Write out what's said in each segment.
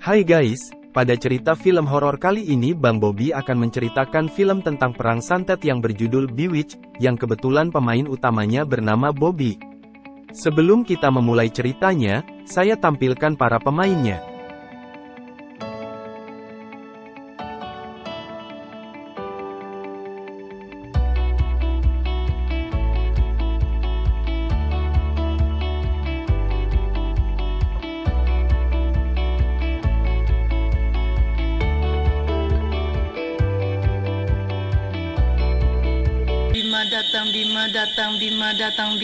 Hai guys, pada cerita film horor kali ini Bang Bobby akan menceritakan film tentang perang santet yang berjudul Bewitched, yang kebetulan pemain utamanya bernama Bobby. Sebelum kita memulai ceritanya, saya tampilkan para pemainnya. Bima datang.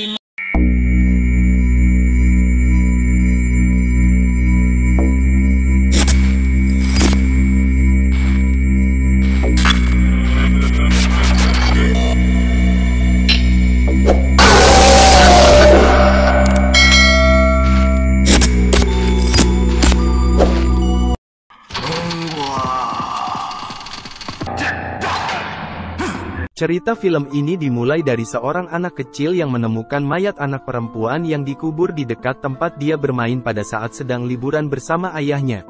Cerita film ini dimulai dari seorang anak kecil yang menemukan mayat anak perempuan yang dikubur di dekat tempat dia bermain pada saat sedang liburan bersama ayahnya.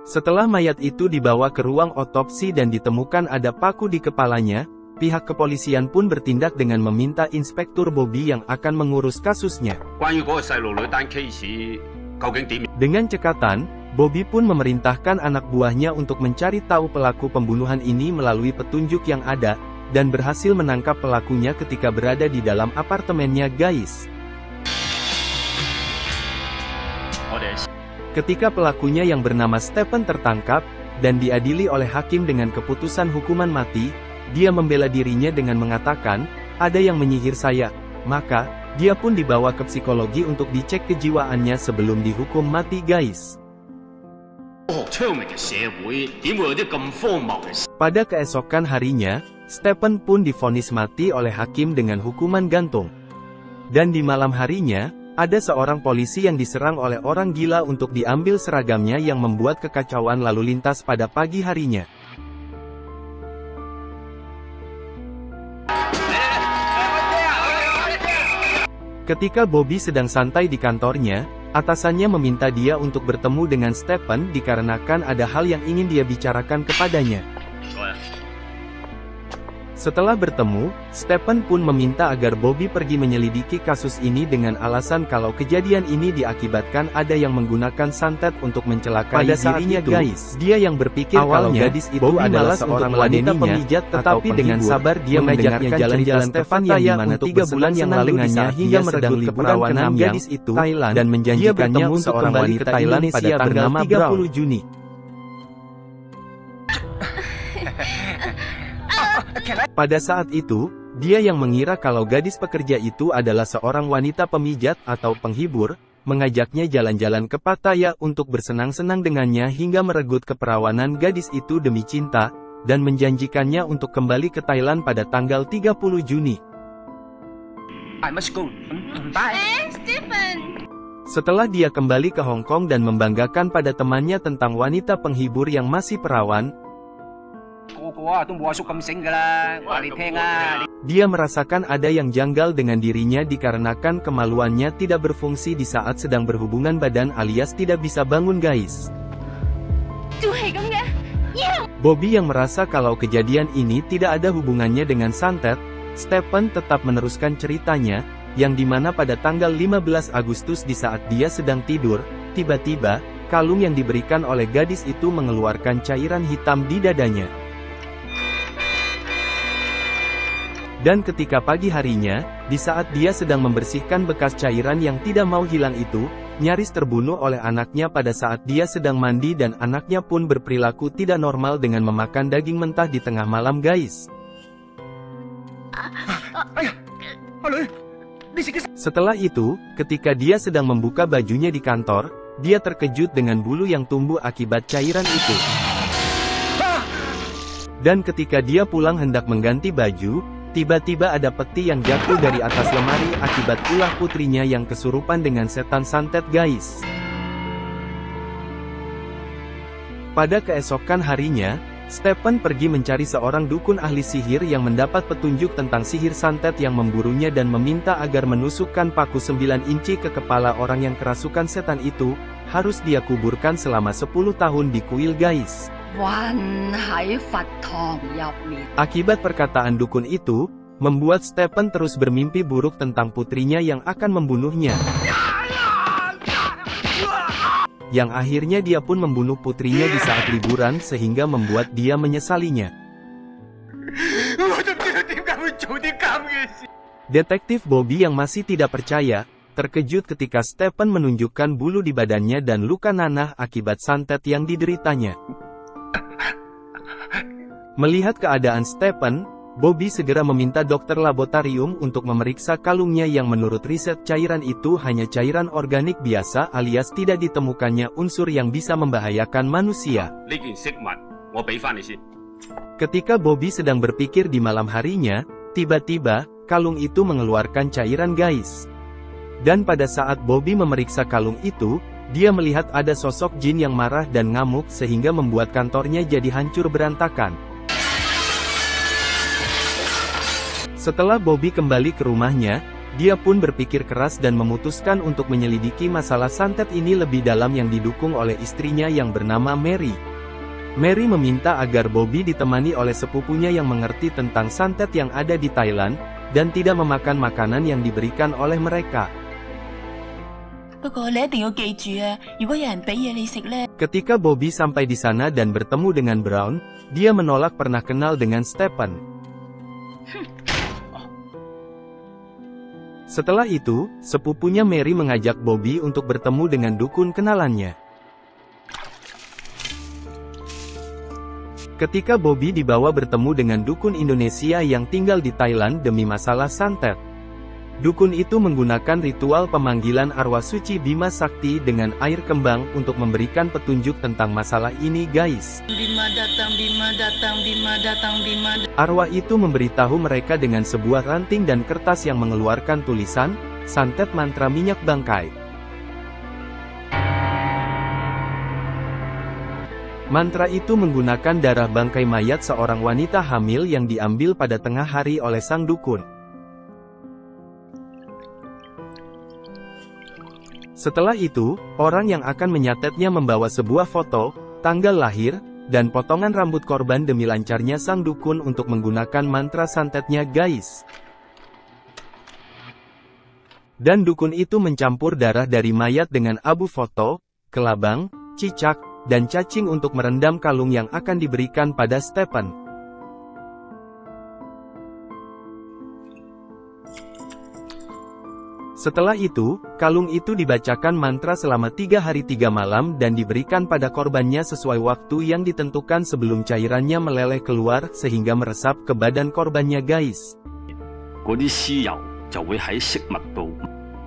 Setelah mayat itu dibawa ke ruang otopsi dan ditemukan ada paku di kepalanya, pihak kepolisian pun bertindak dengan meminta Inspektur Bobby yang akan mengurus kasusnya. Dengan cekatan, Bobby pun memerintahkan anak buahnya untuk mencari tahu pelaku pembunuhan ini melalui petunjuk yang ada, dan berhasil menangkap pelakunya ketika berada di dalam apartemennya guys. Ketika pelakunya yang bernama Stephen tertangkap, dan diadili oleh hakim dengan keputusan hukuman mati, dia membela dirinya dengan mengatakan, ada yang menyihir saya, maka, dia pun dibawa ke psikologi untuk dicek kejiwaannya sebelum dihukum mati guys. Pada keesokan harinya, Stephen pun divonis mati oleh hakim dengan hukuman gantung. Dan di malam harinya, ada seorang polisi yang diserang oleh orang gila untuk diambil seragamnya yang membuat kekacauan lalu lintas pada pagi harinya. Ketika Bobby sedang santai di kantornya, atasannya meminta dia untuk bertemu dengan Stephen dikarenakan ada hal yang ingin dia bicarakan kepadanya. Setelah bertemu, Stephen pun meminta agar Bobby pergi menyelidiki kasus ini dengan alasan kalau kejadian ini diakibatkan ada yang menggunakan santet untuk mencelakai dirinya guys. Dia yang berpikir awalnya gadis itu Bobby adalah seorang wanita pemijat, tetapi dengan sabar dia mendengarnya jalan-jalan Stephen yang mana 3 bulan yang lalu hingga meregut keperawanan gadis itu, Thailand, dan menjanjikannya untuk kembali ke Thailand pada tanggal 30 Juni. Pada saat itu, dia yang mengira kalau gadis pekerja itu adalah seorang wanita pemijat atau penghibur, mengajaknya jalan-jalan ke Pattaya untuk bersenang-senang dengannya hingga meregut keperawanan gadis itu demi cinta, dan menjanjikannya untuk kembali ke Thailand pada tanggal 30 Juni. Setelah dia kembali ke Hong Kong dan membanggakan pada temannya tentang wanita penghibur yang masih perawan, dia merasakan ada yang janggal dengan dirinya dikarenakan kemaluannya tidak berfungsi di saat sedang berhubungan badan alias tidak bisa bangun guys. Bobby yang merasa kalau kejadian ini tidak ada hubungannya dengan santet, Stephen tetap meneruskan ceritanya, yang dimana pada tanggal 15 Agustus di saat dia sedang tidur, tiba-tiba, kalung yang diberikan oleh gadis itu mengeluarkan cairan hitam di dadanya. Dan ketika pagi harinya, di saat dia sedang membersihkan bekas cairan yang tidak mau hilang itu, nyaris terbunuh oleh anaknya pada saat dia sedang mandi dan anaknya pun berperilaku tidak normal dengan memakan daging mentah di tengah malam guys. Setelah itu, ketika dia sedang membuka bajunya di kantor, dia terkejut dengan bulu yang tumbuh akibat cairan itu. Dan ketika dia pulang hendak mengganti baju, tiba-tiba ada peti yang jatuh dari atas lemari akibat ulah putrinya yang kesurupan dengan setan santet guys. Pada keesokan harinya, Stephen pergi mencari seorang dukun ahli sihir yang mendapat petunjuk tentang sihir santet yang memburunya dan meminta agar menusukkan paku 9 inci ke kepala orang yang kerasukan setan itu, harus dia kuburkan selama 10 tahun di kuil guys. Akibat perkataan dukun itu, membuat Stephen terus bermimpi buruk tentang putrinya yang akan membunuhnya. Yang akhirnya dia pun membunuh putrinya di saat liburan sehingga membuat dia menyesalinya. Detektif Bobby yang masih tidak percaya, terkejut ketika Stephen menunjukkan bulu di badannya dan luka nanah akibat santet yang dideritanya. Melihat keadaan Stephen, Bobby segera meminta dokter laboratorium untuk memeriksa kalungnya yang menurut riset cairan itu hanya cairan organik biasa alias tidak ditemukannya unsur yang bisa membahayakan manusia. Ketika Bobby sedang berpikir di malam harinya, tiba-tiba, kalung itu mengeluarkan cairan guys. Dan pada saat Bobby memeriksa kalung itu, dia melihat ada sosok jin yang marah dan ngamuk sehingga membuat kantornya jadi hancur berantakan. Setelah Bobby kembali ke rumahnya, dia pun berpikir keras dan memutuskan untuk menyelidiki masalah santet ini lebih dalam yang didukung oleh istrinya yang bernama Mary. Mary meminta agar Bobby ditemani oleh sepupunya yang mengerti tentang santet yang ada di Thailand, dan tidak memakan makanan yang diberikan oleh mereka. Ketika Bobby sampai di sana dan bertemu dengan Brown, dia menolak pernah kenal dengan Stephen. Setelah itu, sepupunya Mary mengajak Bobby untuk bertemu dengan dukun kenalannya. Ketika Bobby dibawa bertemu dengan dukun Indonesia yang tinggal di Thailand demi masalah santet. Dukun itu menggunakan ritual pemanggilan arwah suci Bima Sakti dengan air kembang untuk memberikan petunjuk tentang masalah ini guys. Bima datang, Bima datang, Bima datang, Bima datang. Arwah itu memberitahu mereka dengan sebuah ranting dan kertas yang mengeluarkan tulisan, santet mantra minyak bangkai. Mantra itu menggunakan darah bangkai mayat seorang wanita hamil yang diambil pada tengah hari oleh sang dukun. Setelah itu, orang yang akan menyatetnya membawa sebuah foto, tanggal lahir, dan potongan rambut korban demi lancarnya sang dukun untuk menggunakan mantra santetnya guys. Dan dukun itu mencampur darah dari mayat dengan abu foto, kelabang, cicak, dan cacing untuk merendam kalung yang akan diberikan pada Stephen. Setelah itu, kalung itu dibacakan mantra selama 3 hari 3 malam dan diberikan pada korbannya sesuai waktu yang ditentukan sebelum cairannya meleleh keluar sehingga meresap ke badan korbannya guys.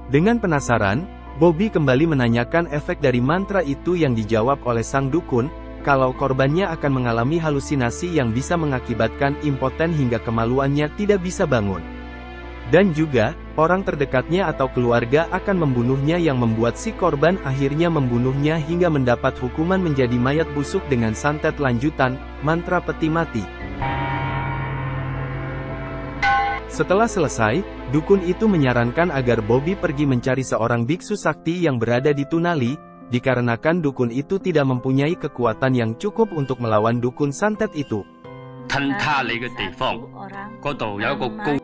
Dengan penasaran, Bobby kembali menanyakan efek dari mantra itu yang dijawab oleh sang dukun, kalau korbannya akan mengalami halusinasi yang bisa mengakibatkan impoten hingga kemaluannya tidak bisa bangun. Dan juga, orang terdekatnya atau keluarga akan membunuhnya yang membuat si korban akhirnya membunuhnya hingga mendapat hukuman menjadi mayat busuk dengan santet lanjutan, mantra peti mati. Setelah selesai, dukun itu menyarankan agar Bobby pergi mencari seorang biksu sakti yang berada di Tunali, dikarenakan dukun itu tidak mempunyai kekuatan yang cukup untuk melawan dukun santet itu.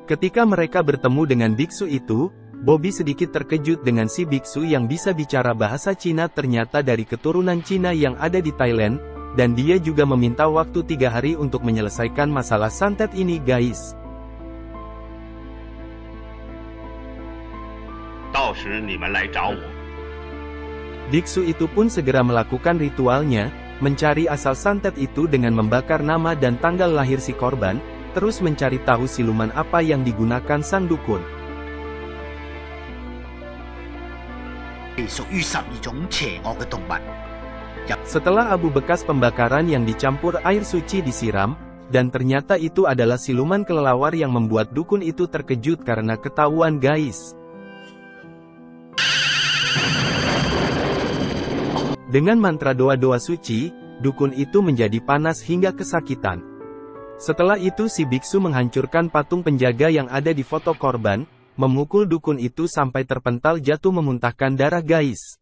Ketika mereka bertemu dengan biksu itu, Bobby sedikit terkejut dengan si biksu yang bisa bicara bahasa Cina ternyata dari keturunan Cina yang ada di Thailand, dan dia juga meminta waktu 3 hari untuk menyelesaikan masalah santet ini guys. Biksu itu pun segera melakukan ritualnya, mencari asal santet itu dengan membakar nama dan tanggal lahir si korban, terus mencari tahu siluman apa yang digunakan sang dukun. Setelah abu bekas pembakaran yang dicampur air suci disiram, dan ternyata itu adalah siluman kelelawar yang membuat dukun itu terkejut karena ketahuan guys. Dengan mantra doa-doa suci, dukun itu menjadi panas hingga kesakitan. Setelah itu si biksu menghancurkan patung penjaga yang ada di foto korban, memukul dukun itu sampai terpental jatuh memuntahkan darah guys.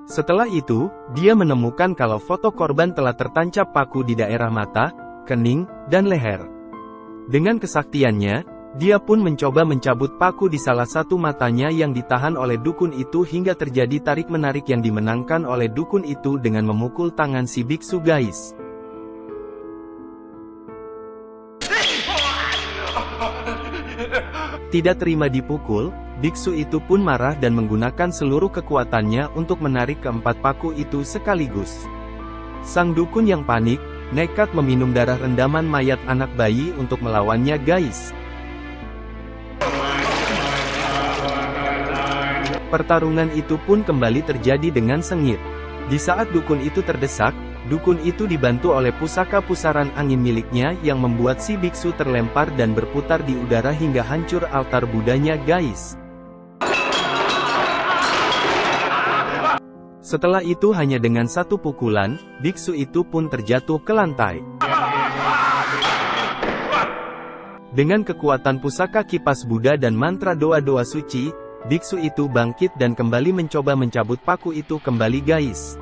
Setelah itu, dia menemukan kalau foto korban telah tertancap paku di daerah mata, kening, dan leher. Dengan kesaktiannya, dia pun mencoba mencabut paku di salah satu matanya yang ditahan oleh dukun itu hingga terjadi tarik-menarik yang dimenangkan oleh dukun itu dengan memukul tangan si biksu guys. Tidak terima dipukul, biksu itu pun marah dan menggunakan seluruh kekuatannya untuk menarik keempat paku itu sekaligus. Sang dukun yang panik, nekat meminum darah rendaman mayat anak bayi untuk melawannya guys. Pertarungan itu pun kembali terjadi dengan sengit. Di saat dukun itu terdesak, dukun itu dibantu oleh pusaka pusaran angin miliknya yang membuat si biksu terlempar dan berputar di udara hingga hancur altar Budanya guys. Setelah itu hanya dengan satu pukulan, biksu itu pun terjatuh ke lantai. Dengan kekuatan pusaka kipas Buddha dan mantra doa-doa suci, biksu itu bangkit dan kembali mencoba mencabut paku itu kembali guys.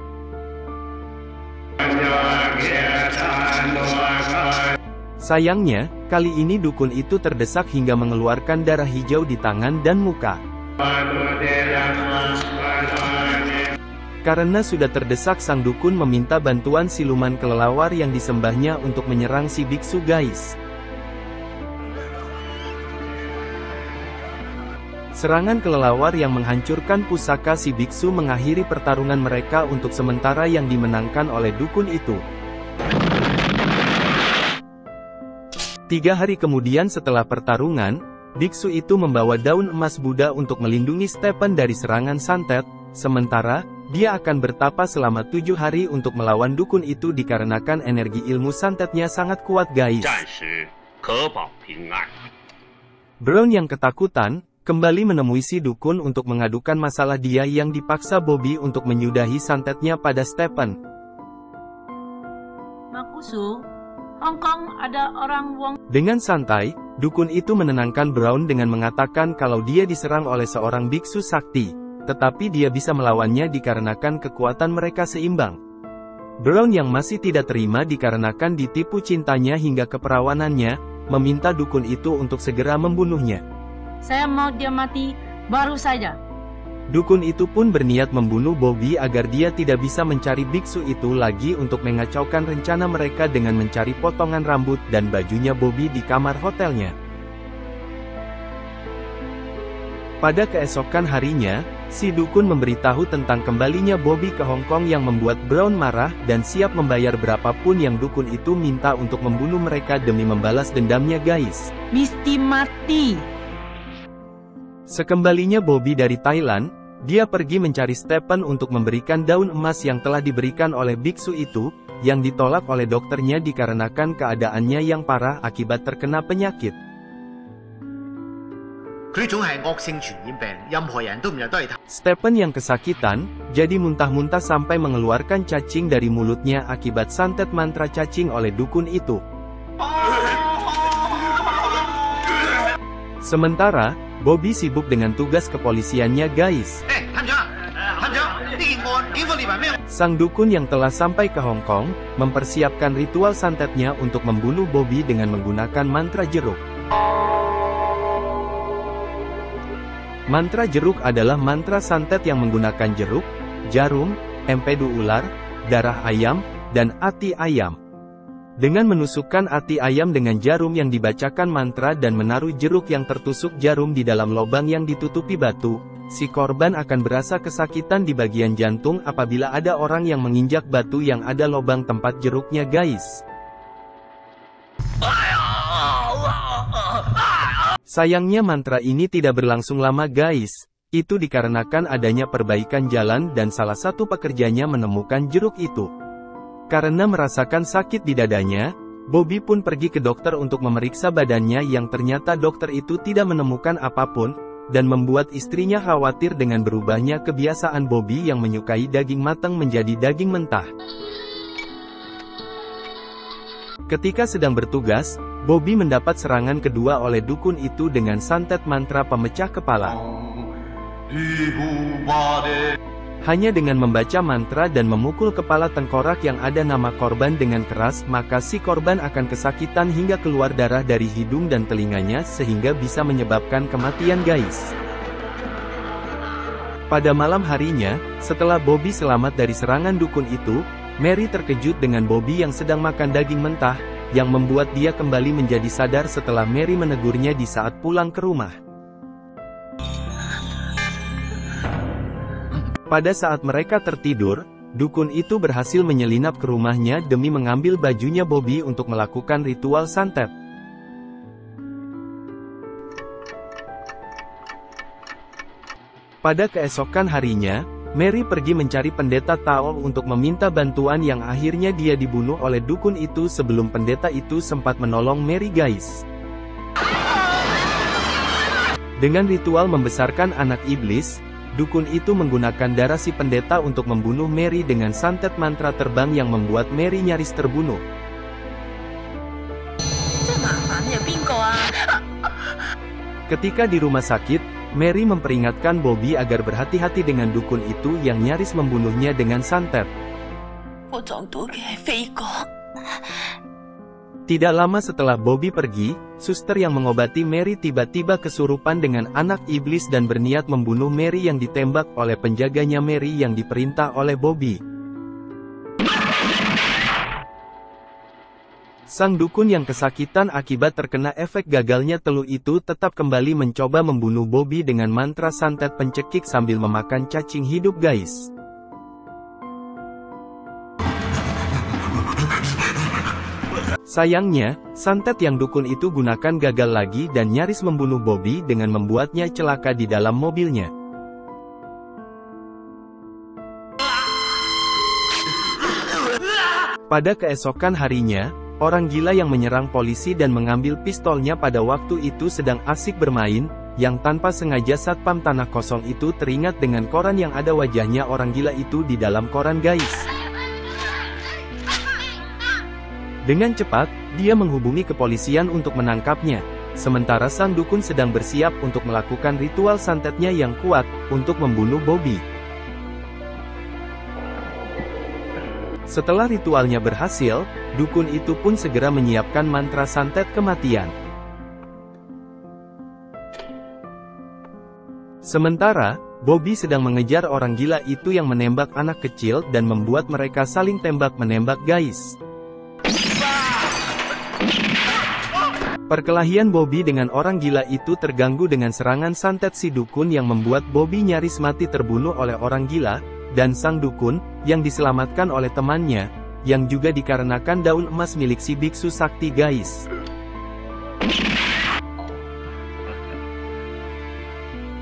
Sayangnya, kali ini dukun itu terdesak hingga mengeluarkan darah hijau di tangan dan muka. Karena sudah terdesak, sang dukun meminta bantuan siluman kelelawar yang disembahnya untuk menyerang si biksu guys. Serangan kelelawar yang menghancurkan pusaka si biksu mengakhiri pertarungan mereka untuk sementara yang dimenangkan oleh dukun itu. 3 hari kemudian setelah pertarungan, biksu itu membawa daun emas Buddha untuk melindungi Stephen dari serangan santet, sementara, dia akan bertapa selama 7 hari untuk melawan dukun itu dikarenakan energi ilmu santetnya sangat kuat guys. Brown yang ketakutan, kembali menemui si dukun untuk mengadukan masalah dia yang dipaksa Bobby untuk menyudahi santetnya pada Stephen. Makusu, Hong Kong ada orang Wong. Dengan santai, dukun itu menenangkan Brown dengan mengatakan kalau dia diserang oleh seorang biksu sakti, tetapi dia bisa melawannya dikarenakan kekuatan mereka seimbang. Brown yang masih tidak terima dikarenakan ditipu cintanya hingga keperawanannya, meminta dukun itu untuk segera membunuhnya. Saya mau dia mati, baru saja. Dukun itu pun berniat membunuh Bobby agar dia tidak bisa mencari biksu itu lagi untuk mengacaukan rencana mereka dengan mencari potongan rambut dan bajunya Bobby di kamar hotelnya. Pada keesokan harinya, si dukun memberitahu tentang kembalinya Bobby ke Hong Kong yang membuat Brown marah dan siap membayar berapapun yang dukun itu minta untuk membunuh mereka demi membalas dendamnya guys. Mesti mati. Sekembalinya Bobby dari Thailand, dia pergi mencari Stephen untuk memberikan daun emas yang telah diberikan oleh biksu itu, yang ditolak oleh dokternya dikarenakan keadaannya yang parah akibat terkena penyakit. Stephen yang kesakitan, jadi muntah-muntah sampai mengeluarkan cacing dari mulutnya akibat santet mantra cacing oleh dukun itu. Sementara, Bobby sibuk dengan tugas kepolisiannya guys. Sang dukun yang telah sampai ke Hong Kong, mempersiapkan ritual santetnya untuk membunuh Bobby dengan menggunakan mantra jeruk. Mantra jeruk adalah mantra santet yang menggunakan jeruk, jarum, empedu ular, darah ayam, dan ati ayam. Dengan menusukkan ati ayam dengan jarum yang dibacakan mantra dan menaruh jeruk yang tertusuk jarum di dalam lubang yang ditutupi batu, si korban akan berasa kesakitan di bagian jantung apabila ada orang yang menginjak batu yang ada lubang tempat jeruknya guys. Sayangnya mantra ini tidak berlangsung lama guys, itu dikarenakan adanya perbaikan jalan dan salah satu pekerjanya menemukan jeruk itu. Karena merasakan sakit di dadanya, Bobby pun pergi ke dokter untuk memeriksa badannya yang ternyata dokter itu tidak menemukan apapun, dan membuat istrinya khawatir dengan berubahnya kebiasaan Bobby yang menyukai daging matang menjadi daging mentah. Ketika sedang bertugas, Bobby mendapat serangan kedua oleh dukun itu dengan santet mantra pemecah kepala. Hanya dengan membaca mantra dan memukul kepala tengkorak yang ada nama korban dengan keras, maka si korban akan kesakitan hingga keluar darah dari hidung dan telinganya sehingga bisa menyebabkan kematian guys. Pada malam harinya, setelah Bobby selamat dari serangan dukun itu, Mary terkejut dengan Bobby yang sedang makan daging mentah, yang membuat dia kembali menjadi sadar setelah Mary menegurnya di saat pulang ke rumah. Pada saat mereka tertidur, dukun itu berhasil menyelinap ke rumahnya demi mengambil bajunya Bobby untuk melakukan ritual santet. Pada keesokan harinya, Mary pergi mencari pendeta Tao untuk meminta bantuan yang akhirnya dia dibunuh oleh dukun itu sebelum pendeta itu sempat menolong Mary guys. Dengan ritual membesarkan anak iblis, dukun itu menggunakan darah si pendeta untuk membunuh Mary dengan santet mantra terbang yang membuat Mary nyaris terbunuh. Ketika di rumah sakit, Mary memperingatkan Bobby agar berhati-hati dengan dukun itu yang nyaris membunuhnya dengan santet. Tidak lama setelah Bobby pergi, suster yang mengobati Mary tiba-tiba kesurupan dengan anak iblis dan berniat membunuh Mary yang ditembak oleh penjaganya Mary yang diperintah oleh Bobby. Sang dukun yang kesakitan akibat terkena efek gagalnya teluh itu tetap kembali mencoba membunuh Bobby dengan mantra santet pencekik sambil memakan cacing hidup guys. Sayangnya, santet yang dukun itu gunakan gagal lagi dan nyaris membunuh Bobby dengan membuatnya celaka di dalam mobilnya. Pada keesokan harinya, orang gila yang menyerang polisi dan mengambil pistolnya pada waktu itu sedang asik bermain, yang tanpa sengaja satpam tanah kosong itu teringat dengan koran yang ada wajahnya orang gila itu di dalam koran guys. Dengan cepat, dia menghubungi kepolisian untuk menangkapnya. Sementara sang dukun sedang bersiap untuk melakukan ritual santetnya yang kuat, untuk membunuh Bobby. Setelah ritualnya berhasil, dukun itu pun segera menyiapkan mantra santet kematian. Sementara, Bobby sedang mengejar orang gila itu yang menembak anak kecil dan membuat mereka saling tembak-menembak guys. Perkelahian Bobby dengan orang gila itu terganggu dengan serangan santet si dukun yang membuat Bobby nyaris mati terbunuh oleh orang gila, dan sang dukun, yang diselamatkan oleh temannya, yang juga dikarenakan daun emas milik si biksu sakti guys.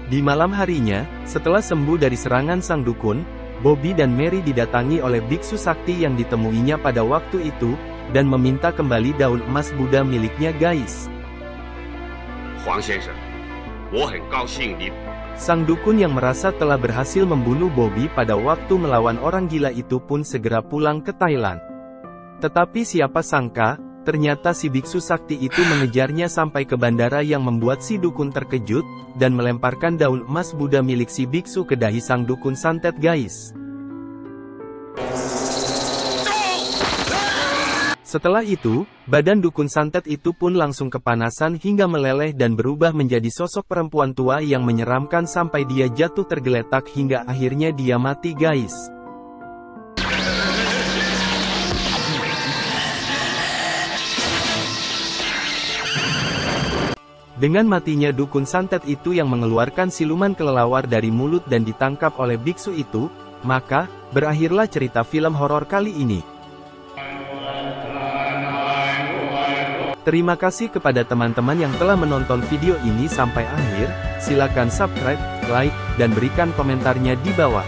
Di malam harinya, setelah sembuh dari serangan sang dukun, Bobby dan Mary didatangi oleh biksu sakti yang ditemuinya pada waktu itu, dan meminta kembali daun emas Buddha miliknya guys. Sang dukun yang merasa telah berhasil membunuh Bobby pada waktu melawan orang gila itu pun segera pulang ke Thailand. Tetapi siapa sangka, ternyata si biksu sakti itu mengejarnya sampai ke bandara yang membuat si dukun terkejut, dan melemparkan daun emas Buddha milik si biksu ke dahi sang dukun santet guys. Setelah itu, badan dukun santet itu pun langsung kepanasan hingga meleleh dan berubah menjadi sosok perempuan tua yang menyeramkan sampai dia jatuh tergeletak hingga akhirnya dia mati guys. Dengan matinya dukun santet itu yang mengeluarkan siluman kelelawar dari mulut dan ditangkap oleh biksu itu, maka, berakhirlah cerita film horor kali ini. Terima kasih kepada teman-teman yang telah menonton video ini sampai akhir, silakan subscribe, like, dan berikan komentarnya di bawah.